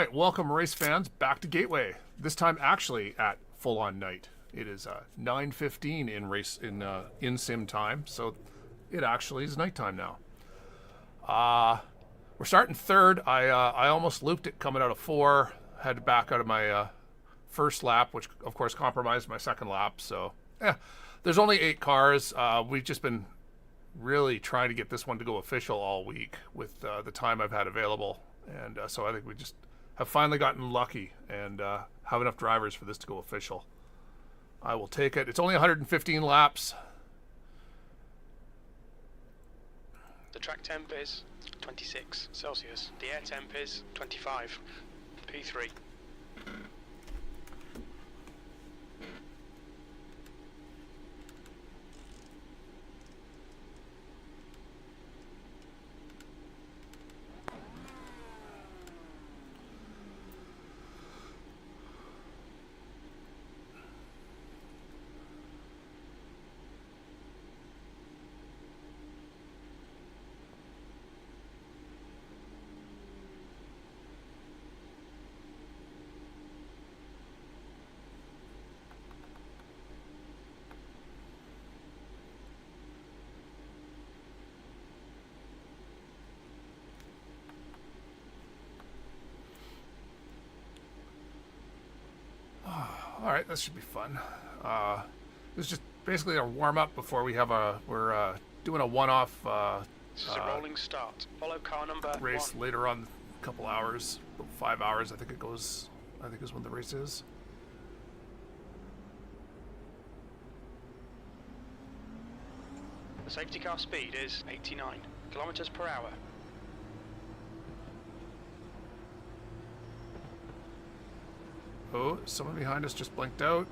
right, welcome race fans back to Gateway. This time actually at full-on night. It is 9:15 in sim time, so it actually is nighttime now. We're starting third. I almost looped it coming out of 4. Had to back out of my first lap, which of course compromised my second lap. So, there's only 8 cars. We've just been really trying to get this one to go official all week with the time I've had available, and so I think we just have finally gotten lucky and have enough drivers for this to go official. I will take it. It's only 115 laps. The track temp is 26 Celsius. The air temp is 25 P3. All right, that should be fun. This is just basically a warm-up before we have we're doing a one-off This is a rolling start. Follow car number race 1. later on, a couple hours, about 5 hours I think it goes. I think is when the race is. The safety car speed is 89 kilometers per hour. Oh, someone behind us just blinked out.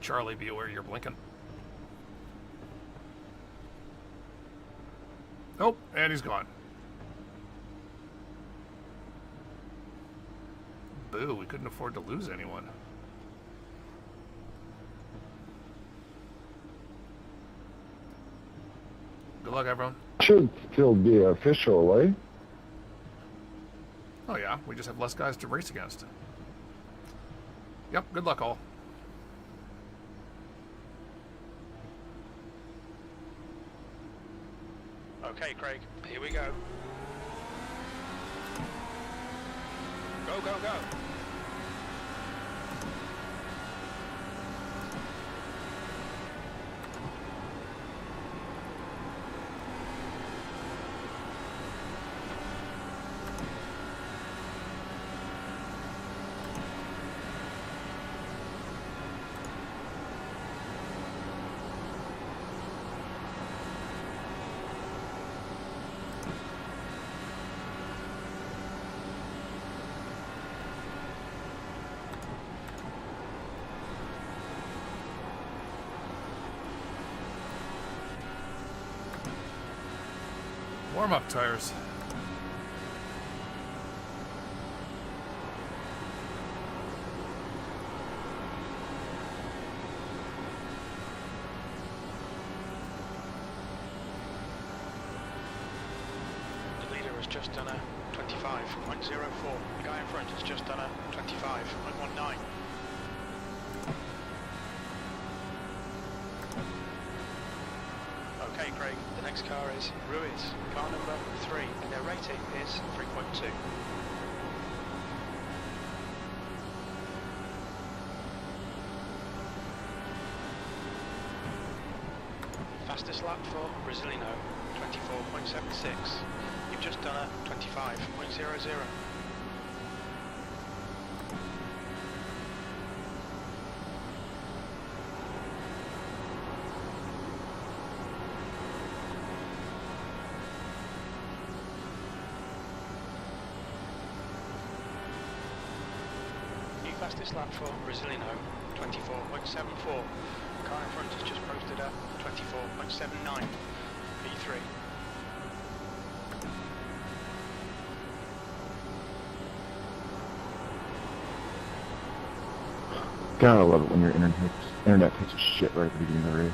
Charlie, be aware you're blinking. Oh, and he's gone. Boo, we couldn't afford to lose anyone. Good luck, everyone. Should still be official, eh? Oh yeah, we just have less guys to race against. Yep, good luck all. Okay, Craig, here we go. Go, go, go. Warm-up tires. The leader has just done a 25.04. The guy in front has just done a 25.19. Okay, Craig, the next car is Ruiz, car number 3, and their rating is 3.2. Fastest lap for Brazilino, 24.76. You've just done a 25.00. Fastest lap for Brazilino, 24.74. The car in front has just posted a 24.79. P3. Gotta love it when your internet takes a shit right at the beginning of the race.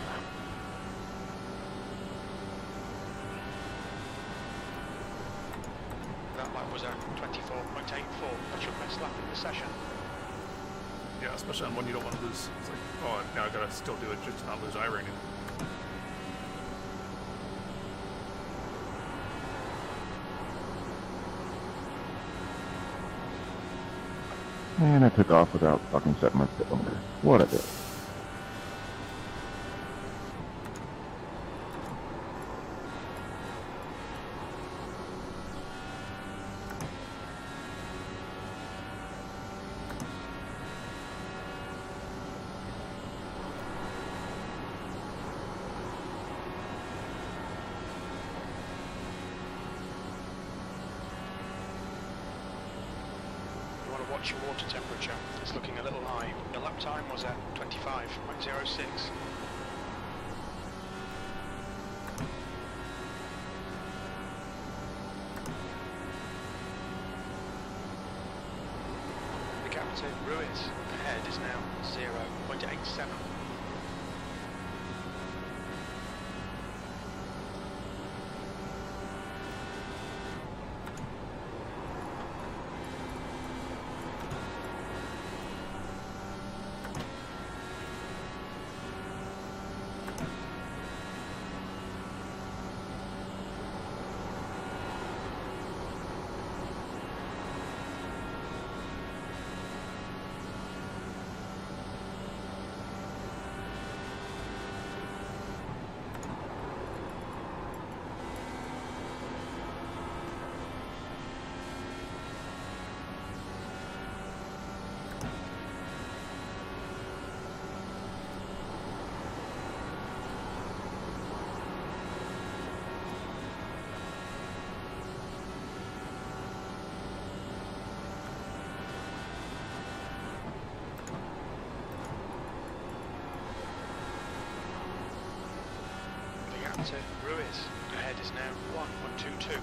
That lap was a 24.84, that's your best lap in the session. Yeah, especially on one you don't want to lose. It's like, oh, now I gotta still do it just to not lose iRacing. And I took off without fucking setting my pit limiter. What a day. Watch your water temperature. It's looking a little high. The lap time was at 25.06. The gap to Ruiz ahead is now 0.87. To Ruiz ahead is now 1.22.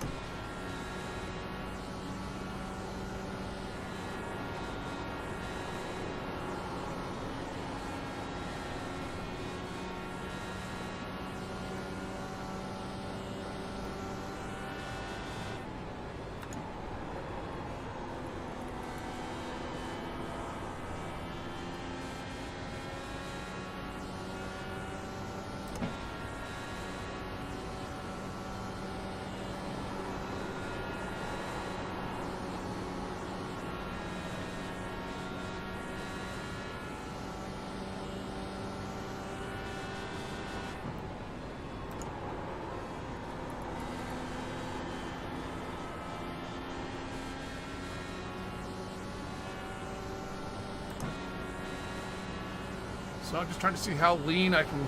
So I'm just trying to see how lean I can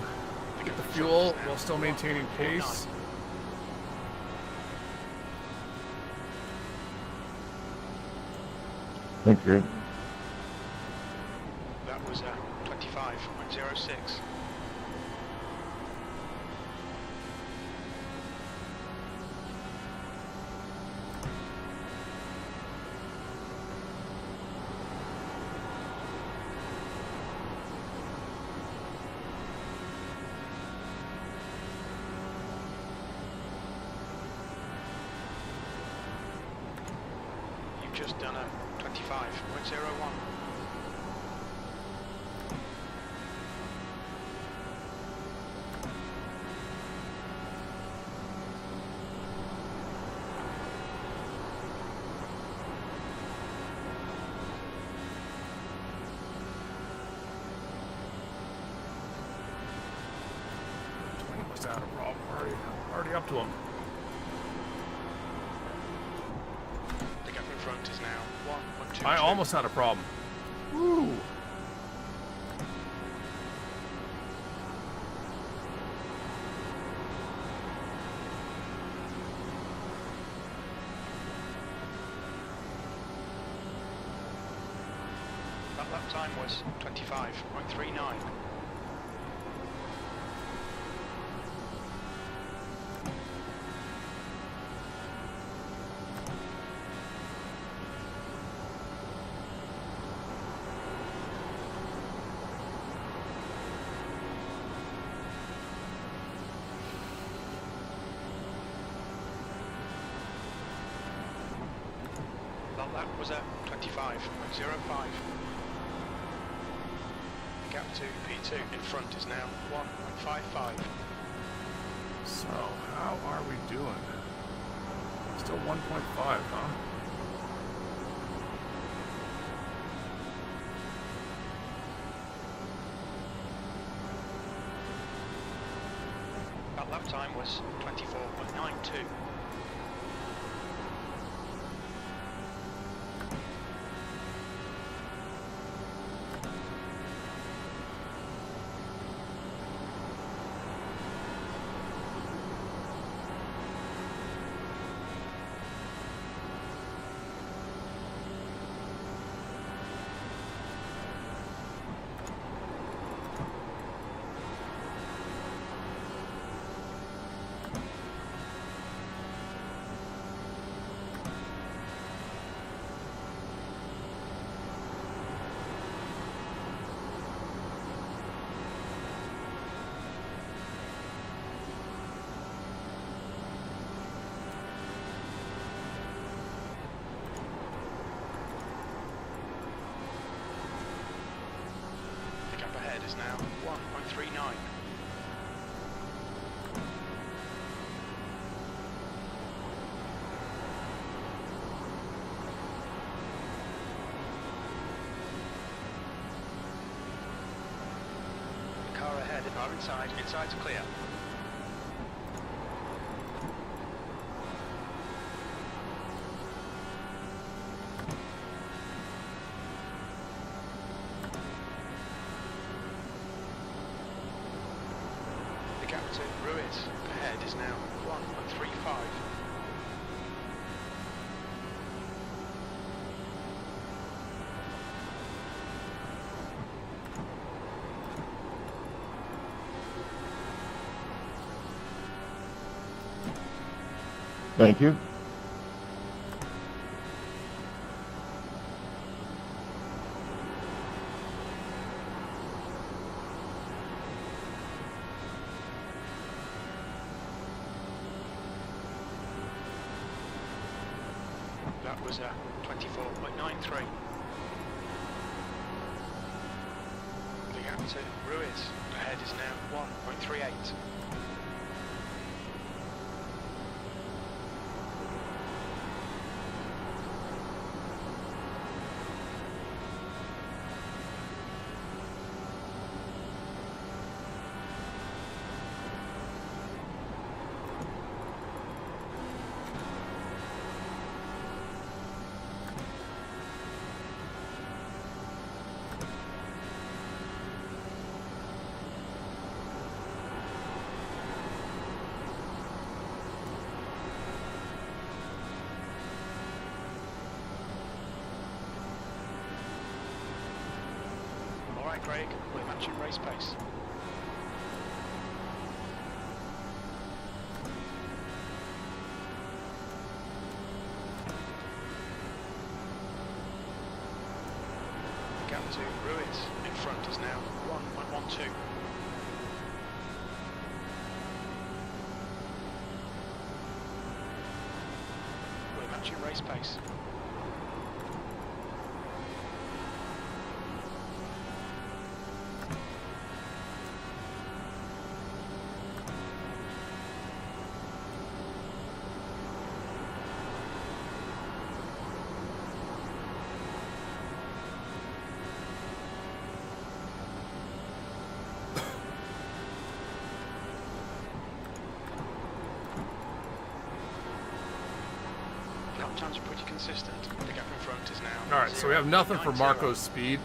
get the fuel while still maintaining pace. Thanks, Greg. That was 25.06. Just done a 25.01. Must have had a problem already up to him. Front is now 1.22. I almost had a problem. Woo! That lap time was 25.39. lap was a 25.05. The gap to P2 in front is now 1.55. So, how are we doing? Still 1.5, huh? That lap time was 24.92. Is now 1.39. The car ahead are inside. Inside's clear. Ruiz ahead is now 1.35. Thank you. That was a 24.93. The gap to Ruiz ahead is now 1.38. Alright Craig, we're matching race pace. The gap to Ruiz in front is now 1.12. We're matching race pace. Times are pretty consistent. The gap in front is now. Alright, so we have nothing for Marco's speed.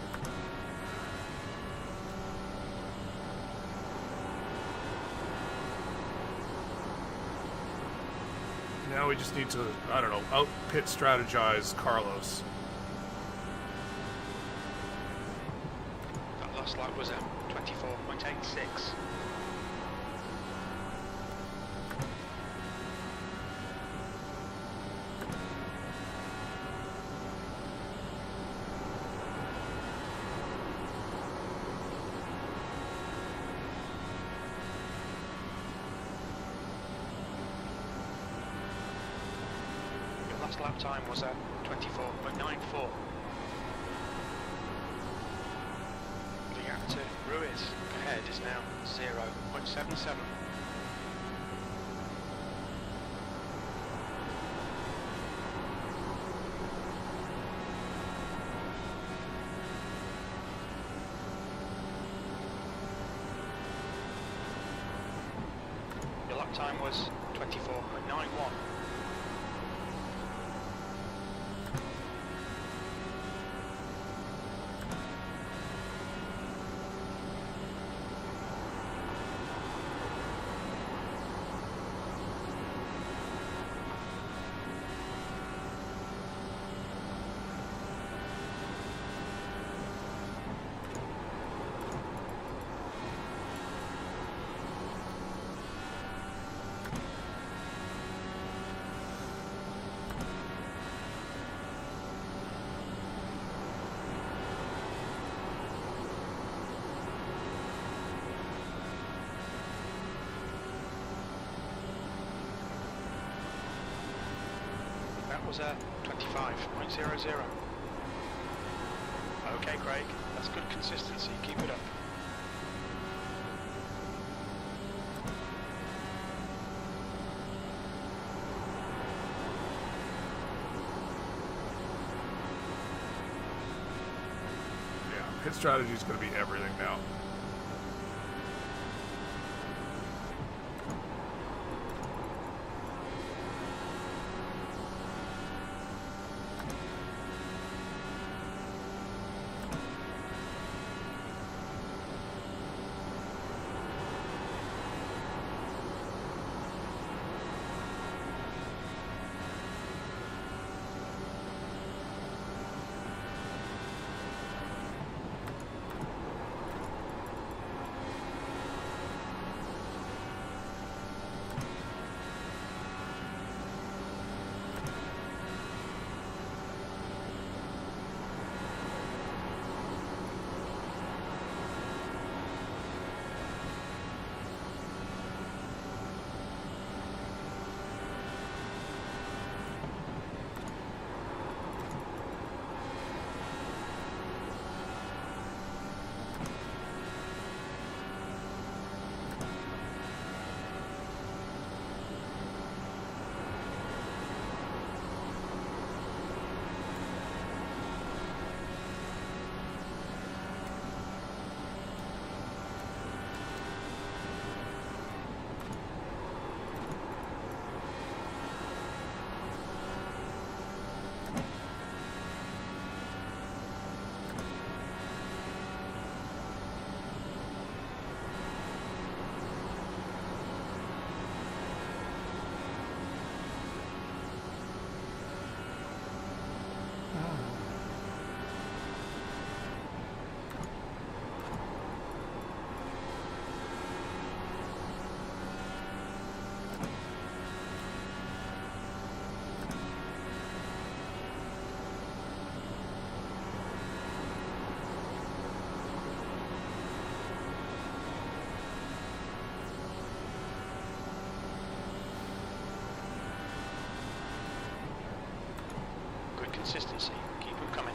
Now we just need to, I don't know, out pit strategize Carlos. That last lap was a 24.86. Lap time was a 24.94. The gap to Ruiz ahead is now 0.77. Your lap time was 24.91. That was a 25.00. Okay, Craig, that's good consistency. Keep it up. Yeah, pit strategy is going to be everything now. Consistency. Keep them coming.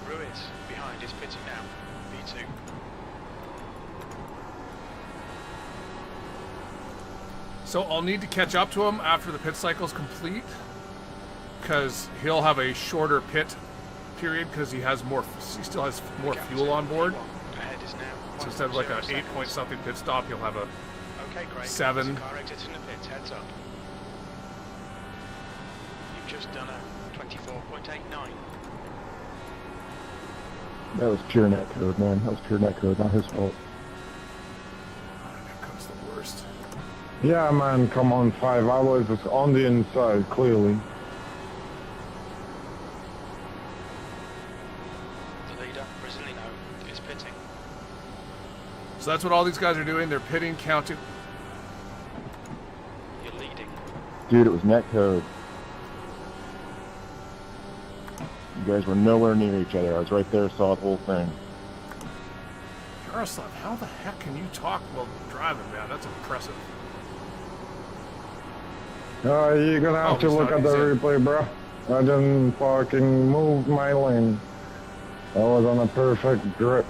Ruiz behind is pitting now. V2. So I'll need to catch up to him after the pit cycle's complete, because he'll have a shorter pit period because he still has more fuel on board. Ahead is now. So instead of like an 8 point something pit stop, he'll have a Okay, Craig. 7. Car exiting the pits. Heads up. You've just done a 24.89. That was pure net code, man. That was pure net code, not his fault. That comes the worst. Yeah, man, come on, 5 hours. It's on the inside, clearly. The leader, Brazilino, is pitting. So that's what all these guys are doing. They're pitting, counting. Your leader Dude, it was net code. You guys were nowhere near each other. I was right there, saw the whole thing. Jaroslav, how the heck can you talk while driving, man? That's impressive. You're gonna have to he's look not- at the he's in. replay, bro. I didn't fucking move my lane. I was on a perfect grip.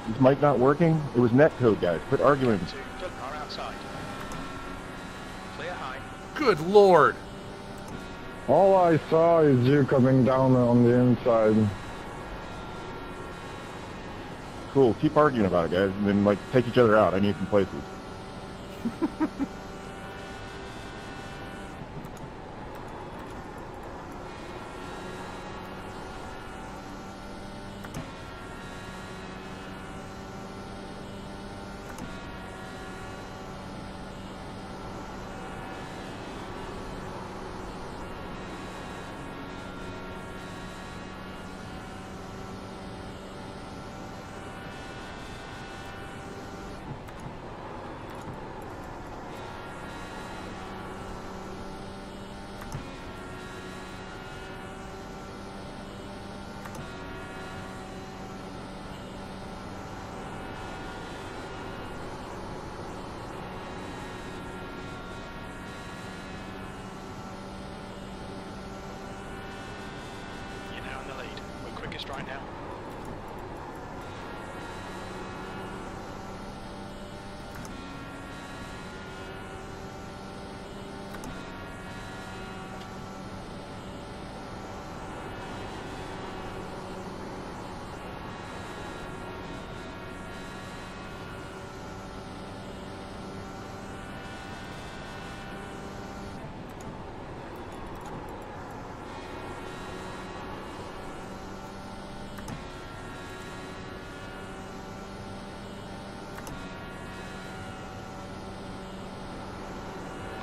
Is mic not working? It was net code, guys. Quit arguing. 2, good car outside. Clear high. Good lord. All I saw is you coming down on the inside. Cool. Keep arguing about it, guys, and then like take each other out. I need some places. You're now in the lead. We're quickest right now.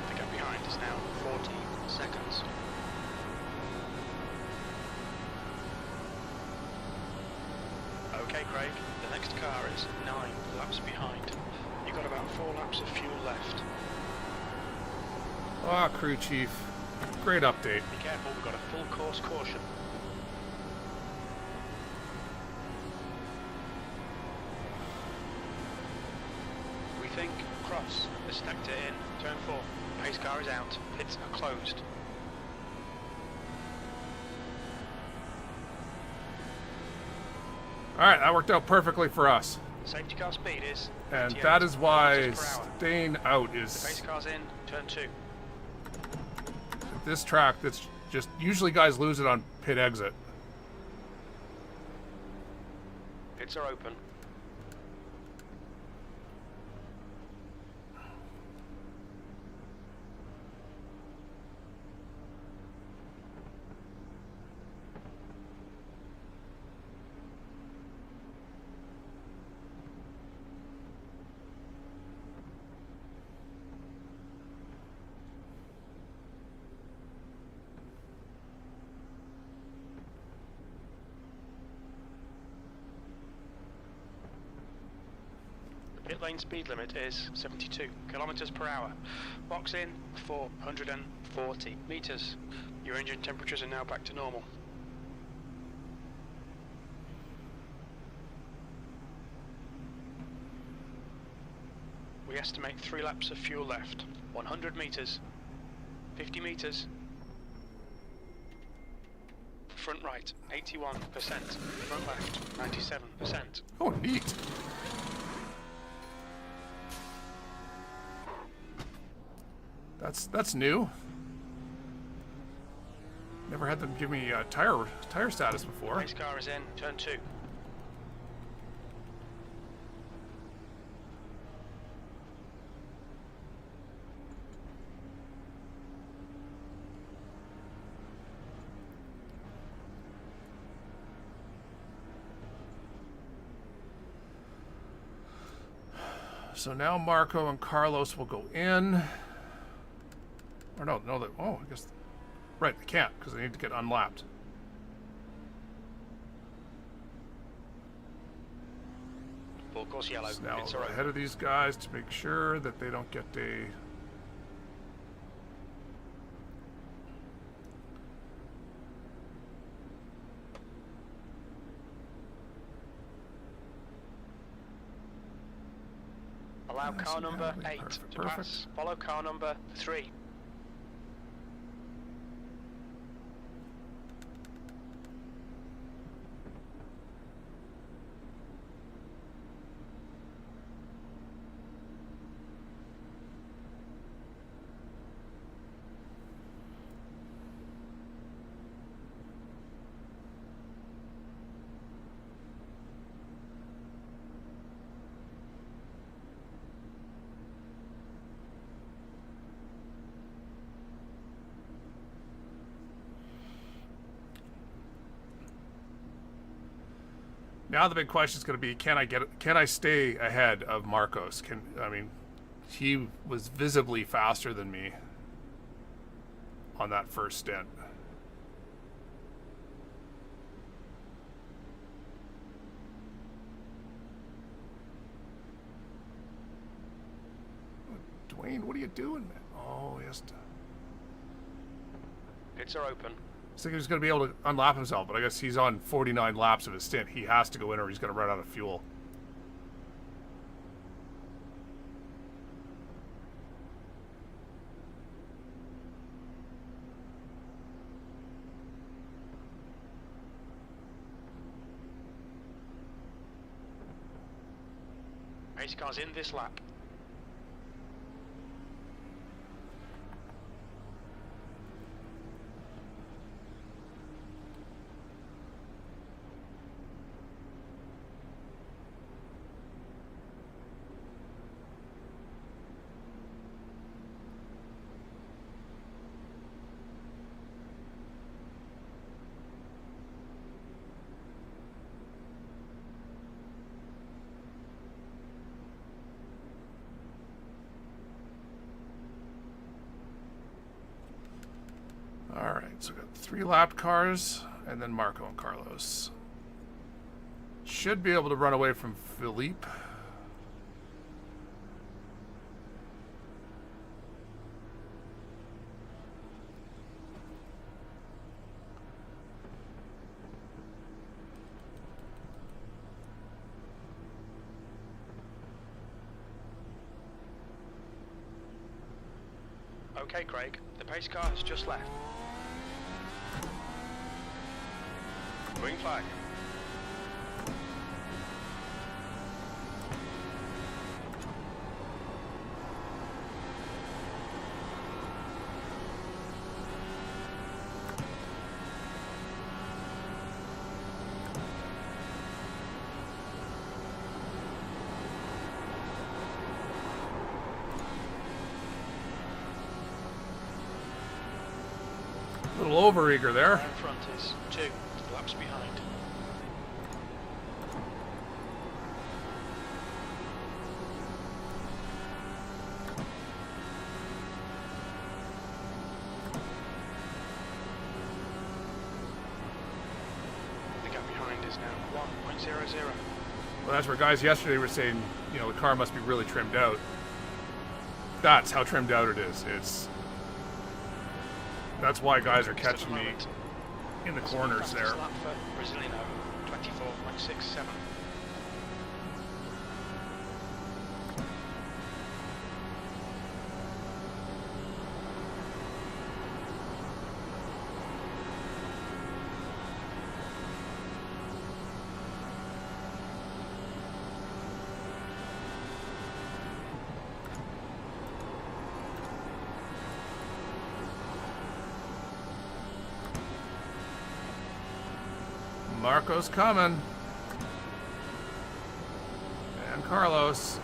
The gap behind is now 14 seconds. Okay, Craig, the next car is 9 laps behind. You've got about 4 laps of fuel left. Ah, crew chief. Great update. Be careful, we've got a full course caution. We think cross has stacked it in. Turn 4. Pace car is out. Pits are closed. Alright, that worked out perfectly for us. Safety car speed is And 98 that is why kilometers per hour. staying out The is pace car's in. Turn 2. this track that's just usually guys lose it on pit exit. Pits are open. Pit lane speed limit is 72 kilometers per hour. Box in 440 meters. Your engine temperatures are now back to normal. We estimate 3 laps of fuel left. 100 meters. 50 meters. Front right, 81%. Front left, 97%. Oh, neat. That's new. Never had them give me tire status before. Pace car is in, turn 2. So now Marco and Carlos will go in. Or no, oh, I guess, right, they can't because they need to get unlapped. Full course yellow. So now Pits I'll are go open. ahead of these guys to make sure that they don't get a... Allow Nice car and number handling. 8 Perfect, to perfect. pass. Follow car number 3. Now the big question is going to be, can I stay ahead of Marcos? He was visibly faster than me on that first stint. Dwayne, what are you doing, man? Oh, he has to... Pits are open. I was thinking he was going to be able to unlap himself, but I guess he's on 49 laps of his stint. He has to go in or he's going to run out of fuel. Pace car's in this lap. Alright, so we've got 3 lap cars, and then Marco and Carlos. Should be able to run away from Philippe. Okay, Craig. The pace car has just left. Green flag. A little over-eager there. Car in front is 2 laps behind. The gap behind is now 1.00. Well, that's where guys yesterday were saying, you know, the car must be really trimmed out. That's how trimmed out it is. That's why guys are catching me in the corners there. Lap for Braziliano, 24.67. Marco's coming. And Carlos.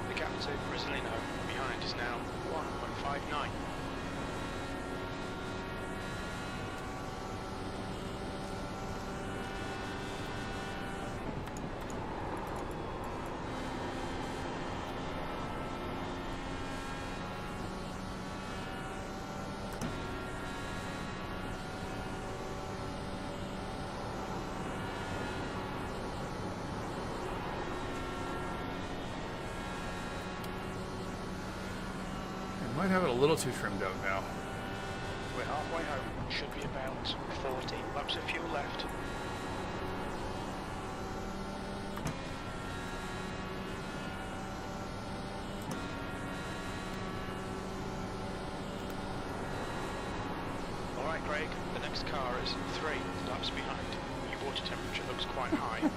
The gap to Braziliano behind is now 1.5 1.59. Might have it a little too trimmed out now. We're halfway home. Should be about 40 laps of fuel left. Alright Greg, the next car is 3 laps behind. Your water temperature looks quite high.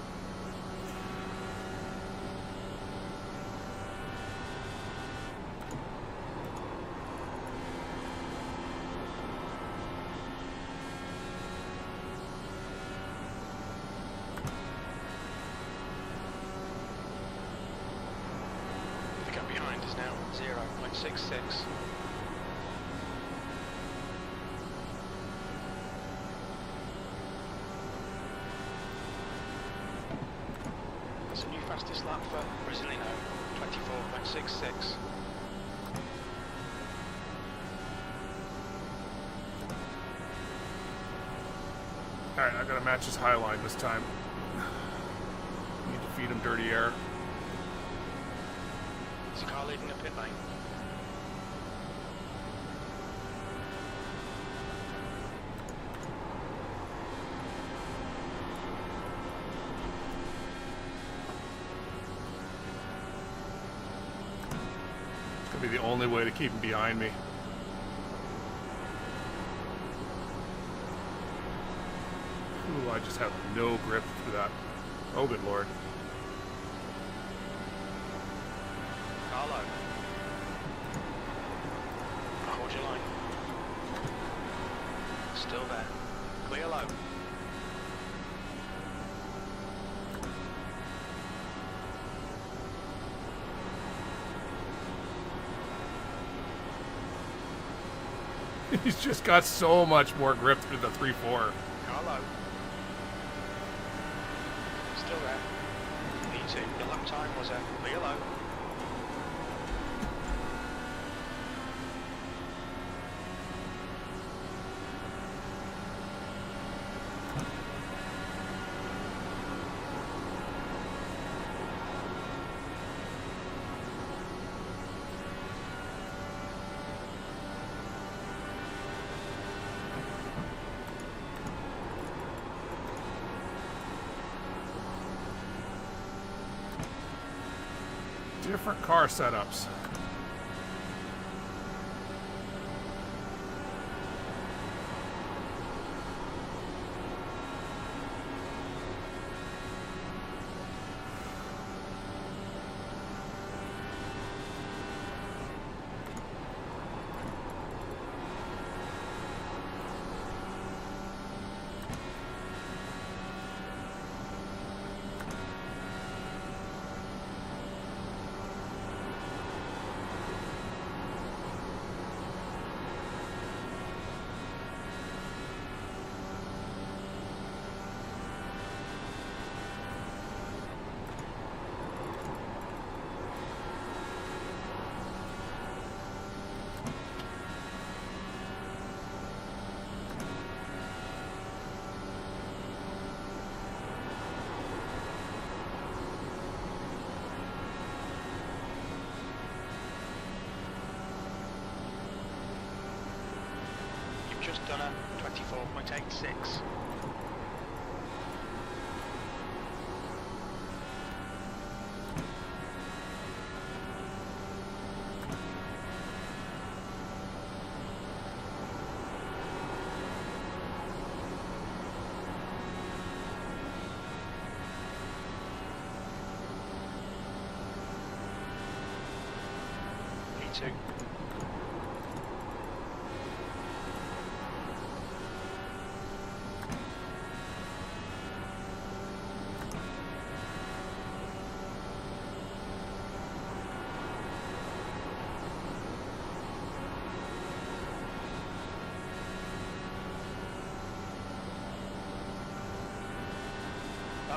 The gap behind is now 0.66. That's a new fastest lap for Brazilino, 24.66. Alright, I gotta match his high line this time. Need to feed him dirty air. There's a car leaving the pit lane. It's gonna be the only way to keep him behind me. Ooh, I just have no grip for that. Oh, good lord. Carlo. Hold your line. Still there. Clear low. He's just got so much more grip through the 3-4. Carlo. Still there. P2. Your lap time was a clear low. Different car setups. Just done a 24.86. P2.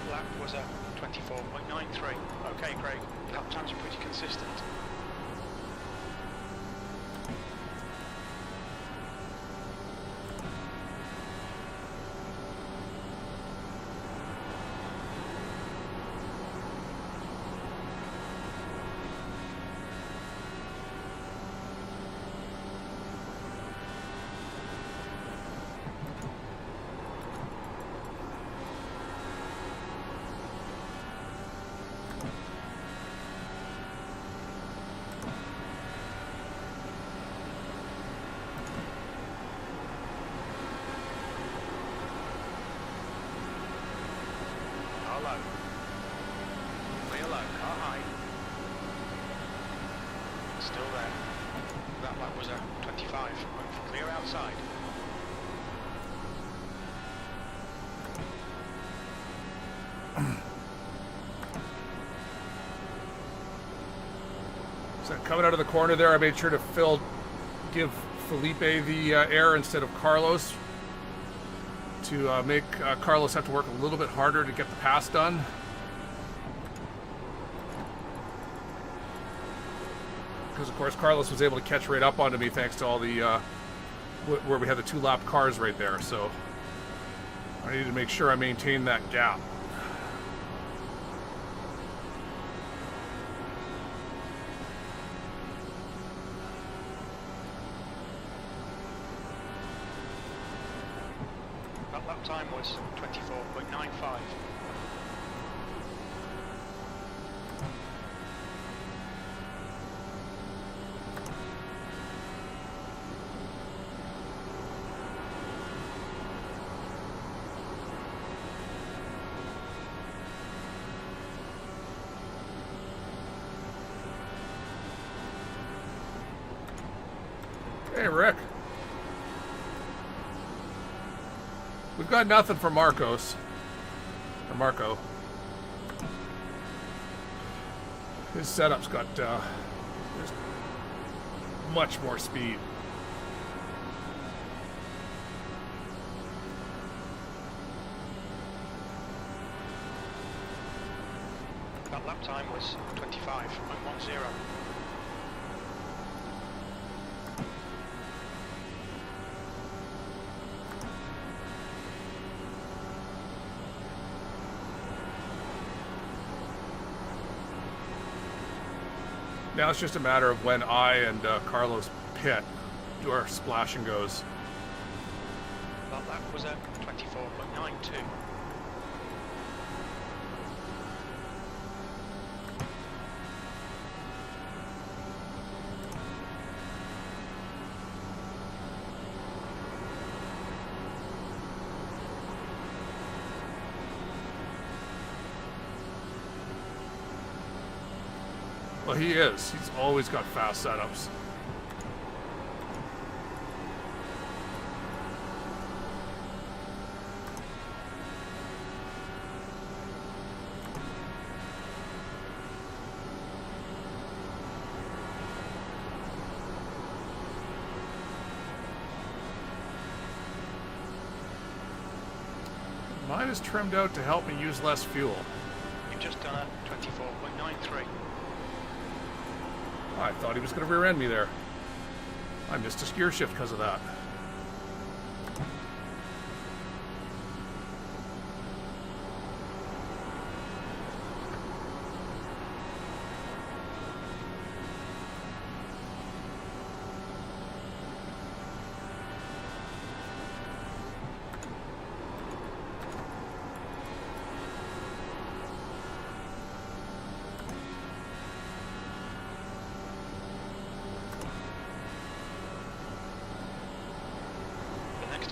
That lap was a 24.93. Okay, Craig. Lap times are pretty consistent. Low. Clear low, car high. Still there. That lap was a 25. Went for clear outside. So coming out of the corner there, I made sure to give Felipe the air instead of Carlos, to make Carlos have to work a little bit harder to get the pass done. Because of course Carlos was able to catch right up onto me thanks to all the where we had the 2-lap cars right there. So I needed to make sure I maintained that gap. That lap time was 24.95. Hey, Rick. We've got nothing for Marcos. Or Marco. His setup's got just much more speed. That lap time was 25.10. Now it's just a matter of when I and Carlos pit, do our splash and goes. That lap was a 24.92. Well, he is. He's always got fast setups. Mine is trimmed out to help me use less fuel. You've just done a 24.93. I thought he was going to rear end me there. I missed a gear shift because of that.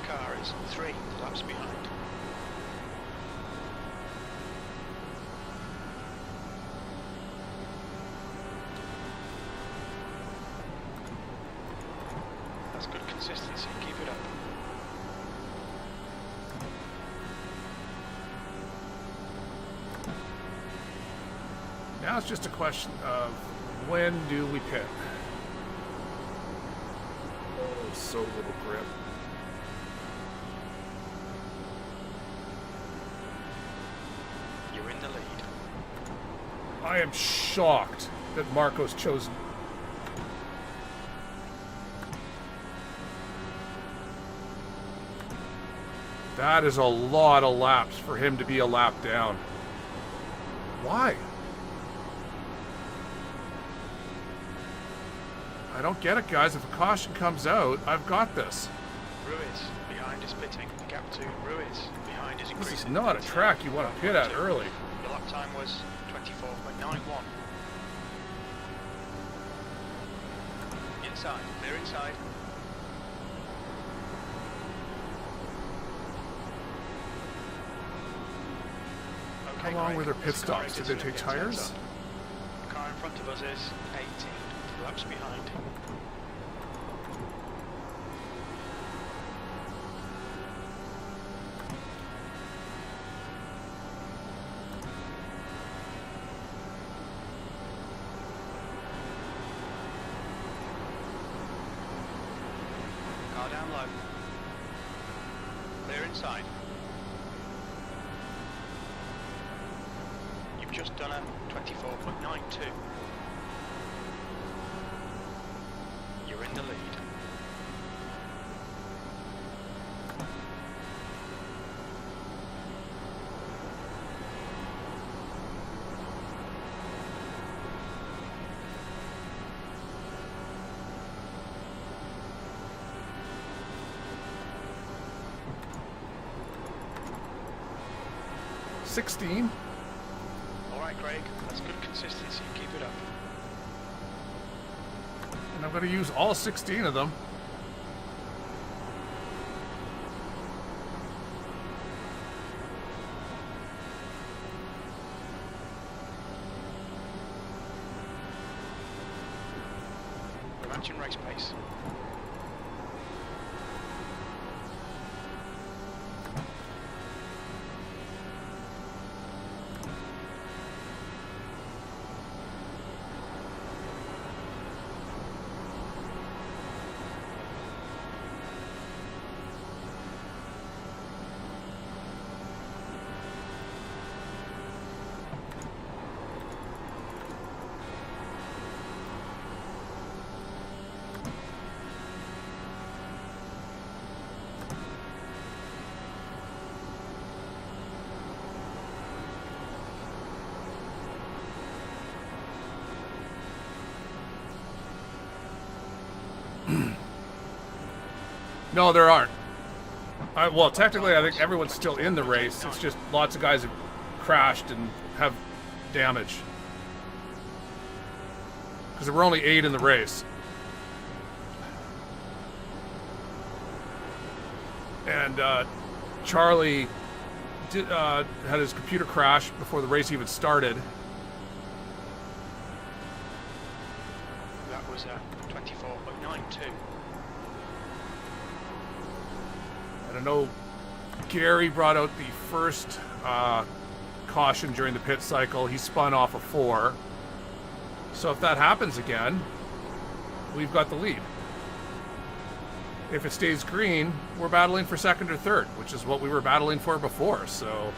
Car is 3 laps behind. That's good consistency, keep it up. Now it's just a question of when do we pit? Oh, so little grip. I am shocked that Marco's chosen. That is a lot of laps for him to be a lap down. Why? I don't get it, guys. If a caution comes out, I've got this. Ruiz behind is pitting. Gap to Ruiz behind is increasing. This is not a track you want to pit at early. The lap time was 24.91. Inside, clear inside. How long were their pit stops? Did they take tires? The car in front of us is 18 laps behind. Car down low. Clear inside. You've just done a 24.92. You're in the lead. $16. Alright, Craig, that's good consistency. Keep it up. And I'm going to use all 16 of them. We're matching race pace. No, there aren't. Well, technically, I think everyone's still in the race. It's just lots of guys have crashed and have damage. Because there were only 8 in the race. And Charlie had his computer crash before the race even started. That was 24.92. I don't know. Gary brought out the first caution during the pit cycle. He spun off a 4. So if that happens again, we've got the lead. If it stays green, we're battling for second or third, which is what we were battling for before. So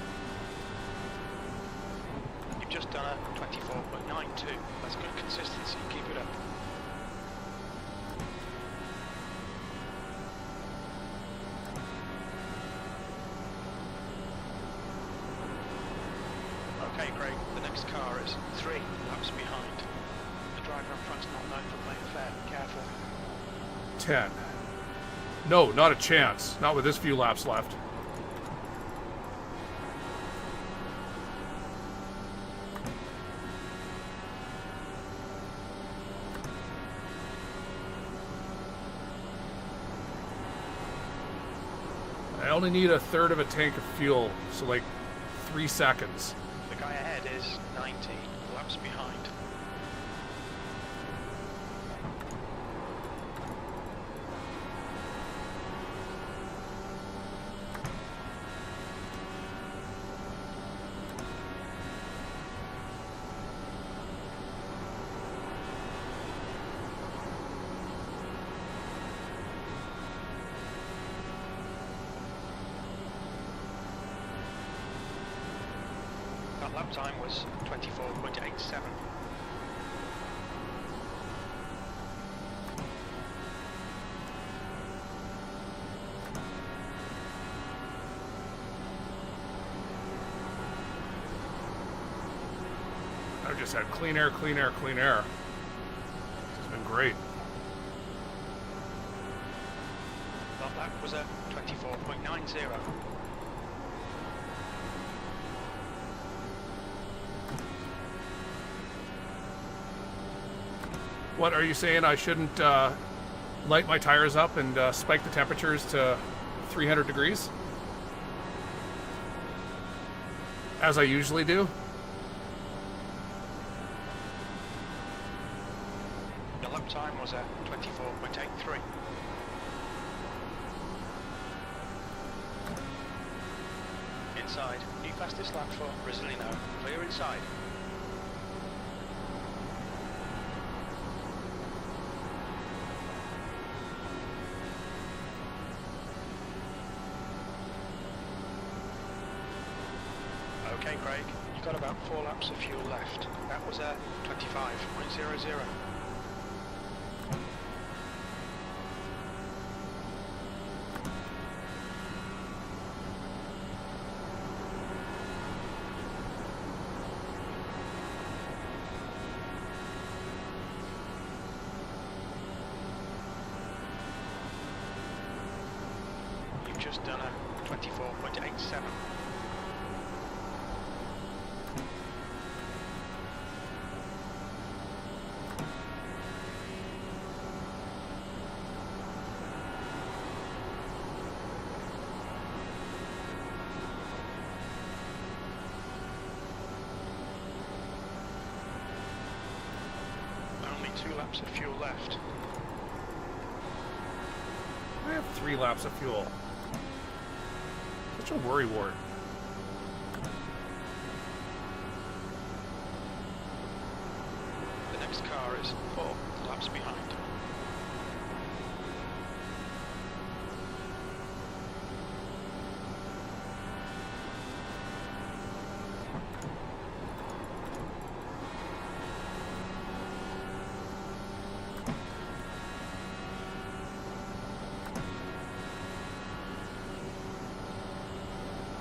You've just done a 24.92. That's good consistency. Keep it up. Okay, Craig, the next car is 3 laps behind. The driver in front's not known for playing fair. Careful. 10. No, not a chance. Not with this few laps left. I only need a third of a tank of fuel, so like 3 seconds. The guy ahead is 19 laps behind. That lap time was 24.86. 1.87. I've just had clean air, clean air, clean air. This has been great. Top lap was a 24.90. What are you saying? I shouldn't light my tires up and spike the temperatures to 300 degrees? As I usually do? The lap time was a 24.83. Inside, new fastest lap for Brazilino. Clear inside. Okay, Craig, you've got about 4 laps of fuel left. That was a 25.00. You've just done a 24.87. Only 2 laps of fuel left. I have 3 laps of fuel. Such a worry wart. The next car is 4 laps behind.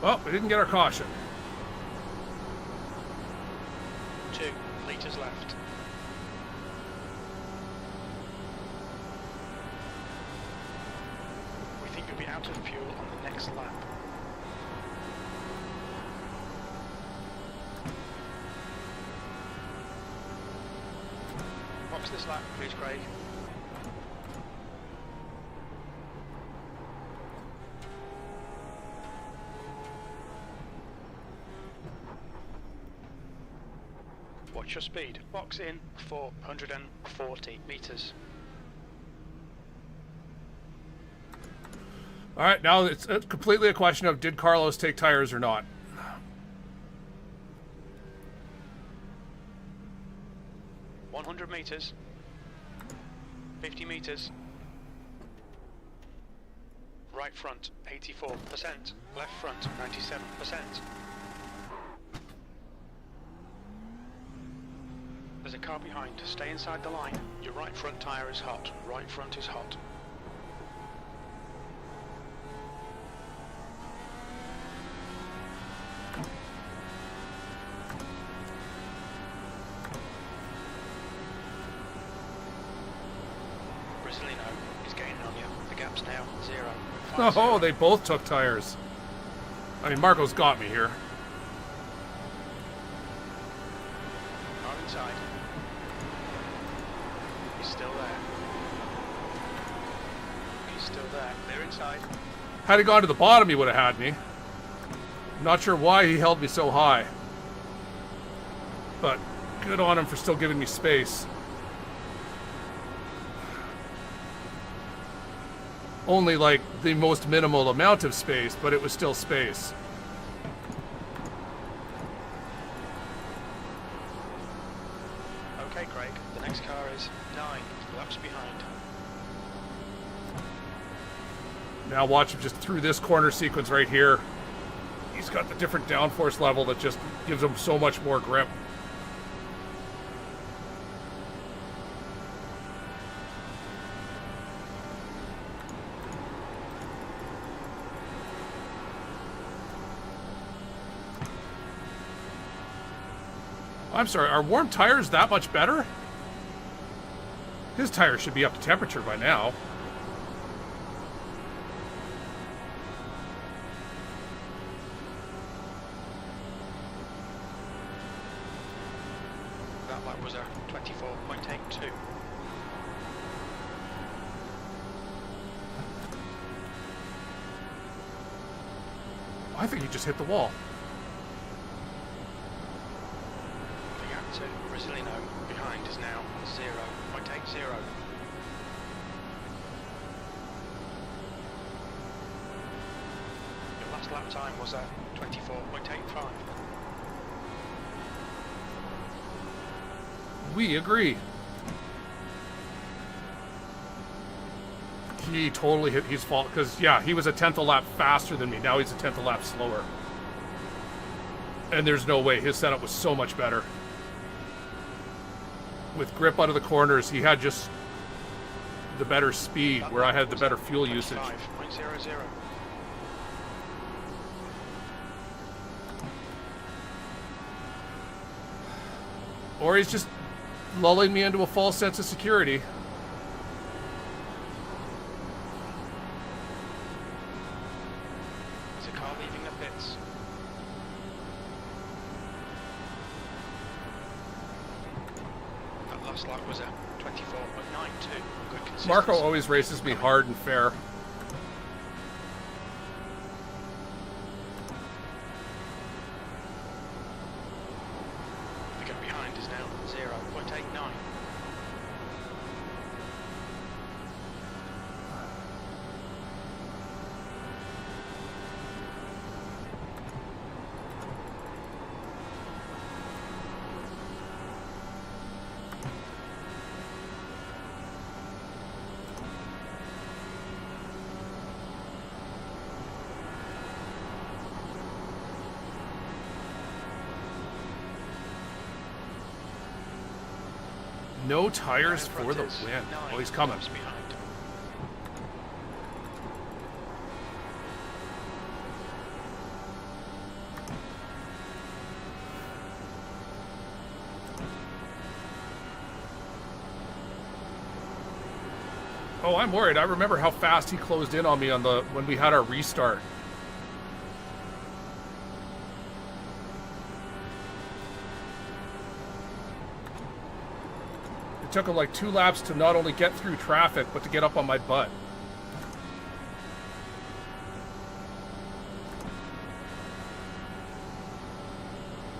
Well, we didn't get our caution. 2 litres left. We think you'll be out of fuel on the next lap. Box this lap, please, Craig. Watch your speed. Box in 440 meters. All right, now it's completely a question of did Carlos take tires or not. $100 meters. 50 meters. Right front 84%. Left front 97%. There's a car behind. Stay inside the line. Your right front tyre is hot. Right front is hot. Brazilino is gaining on you. The gap's now 0.50. Oh, they both took tires. I mean, Marco's got me here. Car inside. He's still there. He's still there. They're inside. Had he gone to the bottom, he would have had me. I'm not sure why he held me so high. But good on him for still giving me space. Only like the most minimal amount of space, but it was still space. Okay, Craig. The next car is 9 laps behind. Now watch him just through this corner sequence right here. He's got the different downforce level that just gives him so much more grip. I'm sorry, are warm tires that much better? His tires should be up to temperature by now. That lap was a 24.82. I think he just hit the wall. The gap to Brazilino behind is now 0.80. Your last lap time was a 24.85. We agree. He totally hit his fault because, yeah, he was a tenth a lap faster than me. Now he's a tenth a lap slower. And there's no way. His setup was so much better. With grip out of the corners, he had just the better speed, where I had the better fuel usage. 25.00. Or he's just lulling me into a false sense of security. Is a car leaving the pits? That last lap was a 24.92. Good consistency. Marco always races me hard and fair. The gap behind is now 0.89. No tires for the win. Oh, he's coming. Behind. Oh, I'm worried. I remember how fast he closed in on me on the when we had our restart. It took him like 2 laps to not only get through traffic, but to get up on my butt.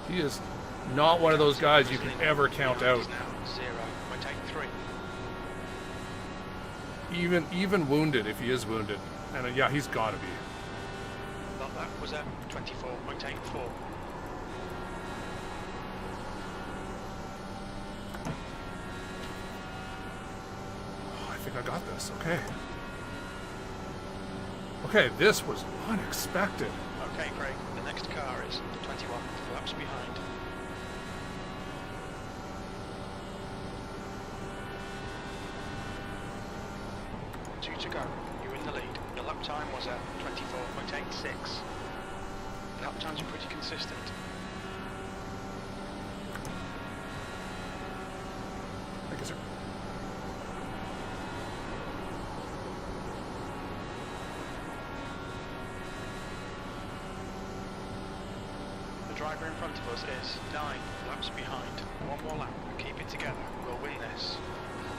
He is not one of those guys you can ever count out. Is now 0.83. Even wounded, if he is wounded. And yeah, he's got to be. That was a 24.84. I think I got this. Okay. Okay, this was unexpected. Okay, Craig, the next car is 21 laps behind. 2 to go. You're in the lead. Your lap time was at 24.86. Lap times are pretty consistent. Thank you, sir. The driver in front of us is 9 laps behind. One more lap. Keep it together. We'll win this.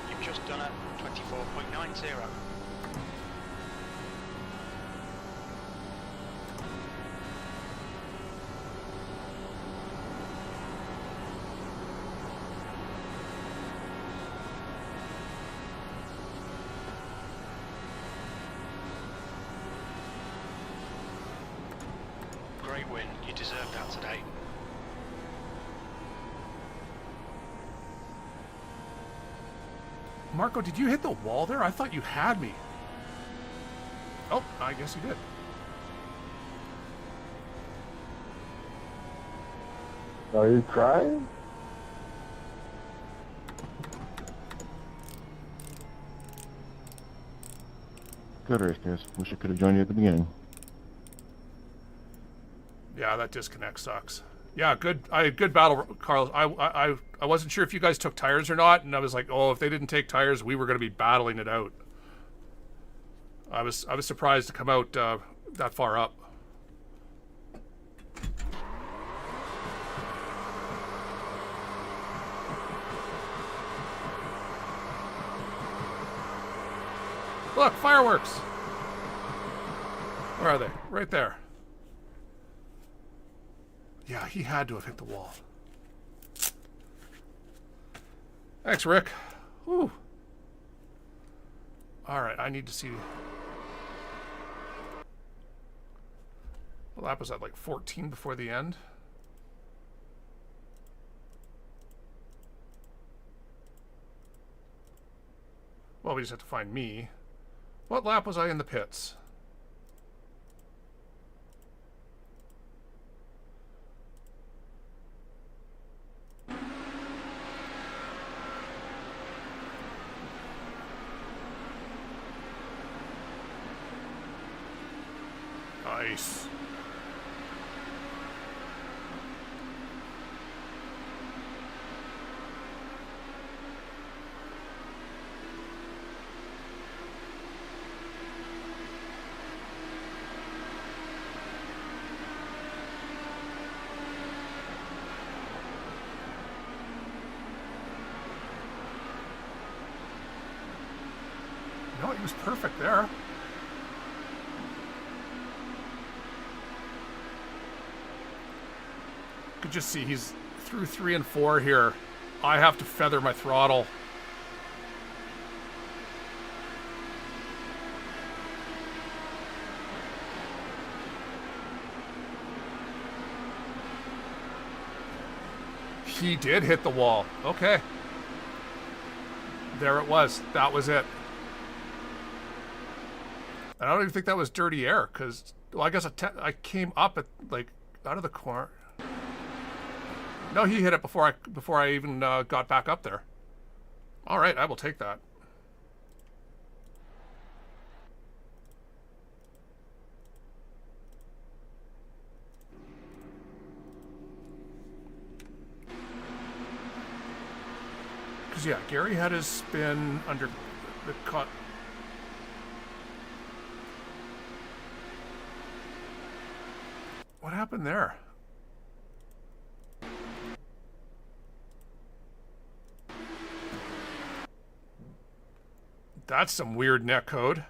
You've just done a 24.90. Great win. You deserved that today. Marco, did you hit the wall there? I thought you had me. Oh, I guess you did. Are you crying? Good race, guys. Wish I could have joined you at the beginning. Yeah, that disconnect sucks. Yeah, good. I had good battle, Carlos. I wasn't sure if you guys took tires or not, and I was like, oh, if they didn't take tires, we were going to be battling it out. I was surprised to come out that far up. Look, fireworks. Where are they? Right there. Yeah, he had to have hit the wall. Thanks, Rick. Whew. All right, I need to see. Well, that was at like 14 before the end. Well, we just have to find me. What lap was I in the pits? Nice. No, he was perfect there. Could just see he's through 3 and 4 here. I have to feather my throttle. He did hit the wall. Okay. There it was. That was it. I don't even think that was dirty air, because, well, I guess I came up at, like, out of the corner. No, he hit it before I even got back up there. All right, I will take that. Because, yeah, Gary had his spin under the cut. What happened there? That's some weird net code.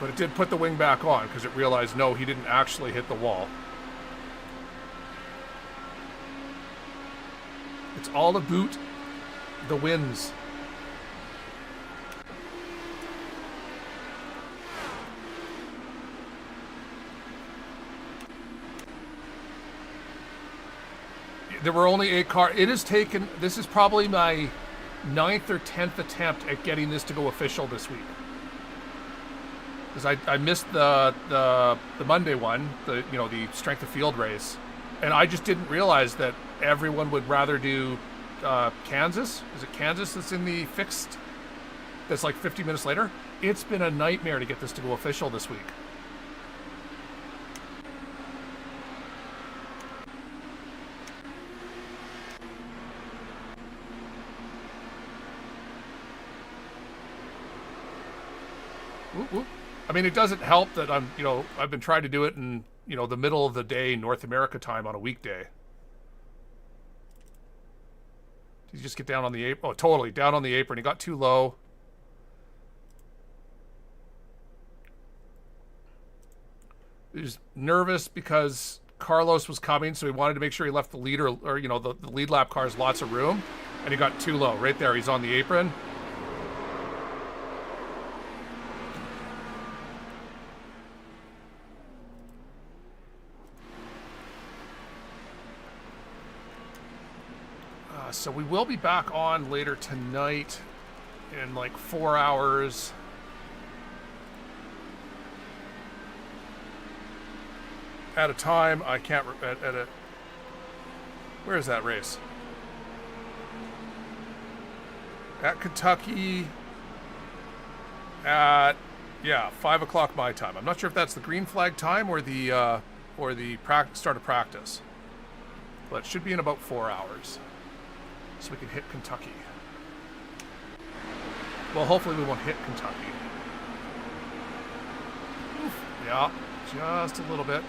But it did put the wing back on because it realized, no, he didn't actually hit the wall. It's all about the wins. There were only 8 cars. It has taken, this is probably my 9th or 10th attempt at getting this to go official this week. Because I missed the Monday one, the strength of field race. And I just didn't realize that everyone would rather do Kansas. Is it Kansas that's in the fixed? That's like 50 minutes later. It's been a nightmare to get this to go official this week. I mean, it doesn't help that I've been trying to do it in, the middle of the day, North America time on a weekday. Did you just get down on the apron? Oh, totally. Down on the apron. He got too low. He was nervous because Carlos was coming, so he wanted to make sure he left the leader, or, the lead lap cars lots of room. And he got too low. Right there. He's on the apron. So we will be back on later tonight in like 4 hours. At a time, I can't, where is that race? At Kentucky, at Yeah, 5 o'clock my time. I'm not sure if that's the green flag time or the start of practice, but it should be in about 4 hours, so we can hit Kentucky. Well, hopefully we won't hit Kentucky. Oof. Yeah, just a little bit.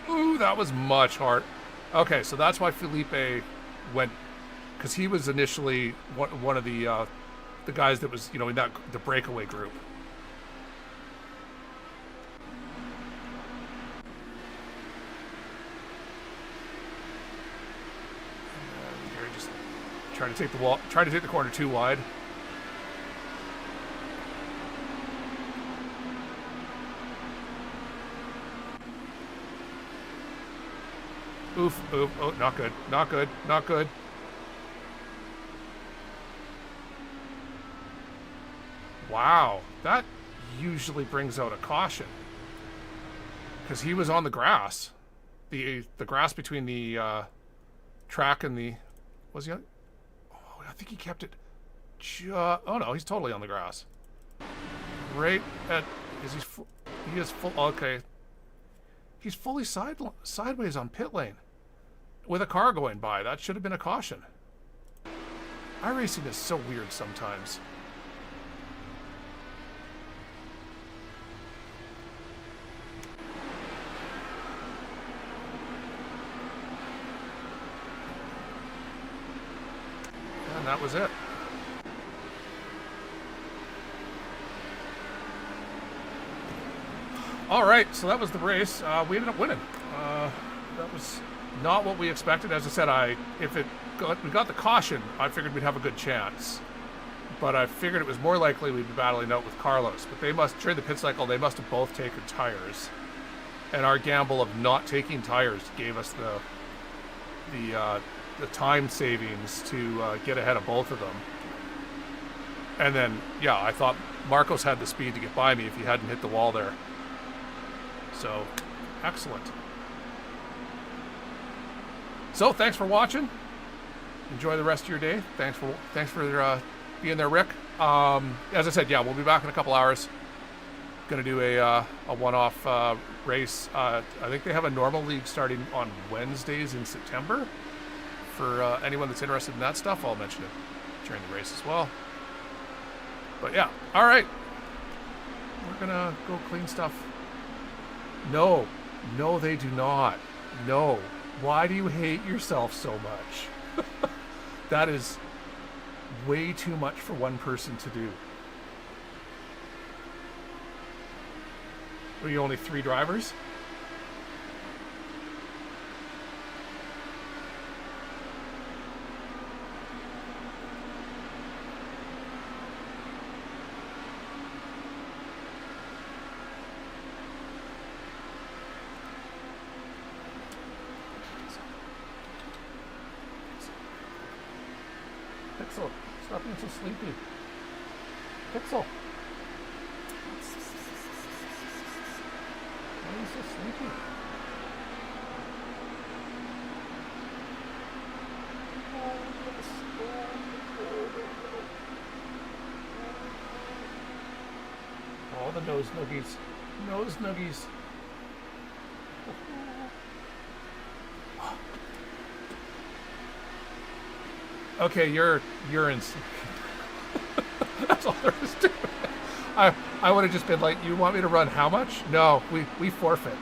Ooh, that was much hard. Okay, so that's why Felipe went, because he was initially one of the guys that was, in the breakaway group. And Gary just trying to take the corner too wide. Oof, oof, oh, not good, not good, not good. Wow, that usually brings out a caution. Because he was on the grass. The grass between the track and the... Was he on... Oh, I think he kept it... Oh no, he's totally on the grass. Right at... He is full... Okay. He's fully sideways on pit lane. With a car going by. That should have been a caution. iRacing is so weird sometimes. And that was it. All right, so that was the race. We ended up winning. That was not what we expected. As I said, we got the caution, I figured we'd have a good chance. But I figured it was more likely we'd be battling out with Carlos. But during the pit cycle, they must have both taken tires. And our gamble of not taking tires gave us the time savings to get ahead of both of them. And then, yeah, I thought Marcos had the speed to get by me if he hadn't hit the wall there. So, excellent. So, thanks for watching. Enjoy the rest of your day. Thanks for being there, Rick. As I said, yeah, we'll be back in a couple hours. Going to do a one-off race. I think they have a normal league starting on Wednesdays in September. For anyone that's interested in that stuff, I'll mention it during the race as well. But yeah, all right. We're going to go clean stuff. No, they do not. No. Why do you hate yourself so much? That is way too much for one person to do. Were you only 3 drivers? Pixel, stop being so sleepy. Pixel. Why are you so sleepy? Oh, the nose nuggies. Nose nuggies. Okay, you're in. That's all there is to it. I would have just been like, you want me to run how much? No, we forfeit.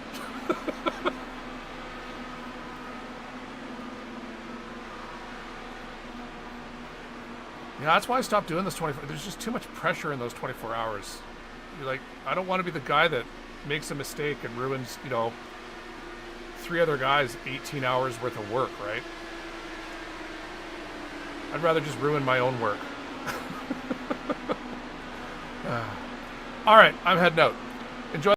Yeah, that's why I stopped doing this 24. There's just too much pressure in those 24 hours. You're like, I don't want to be the guy that makes a mistake and ruins, 3 other guys' 18 hours worth of work, right? I'd rather just ruin my own work. All right, I'm heading out.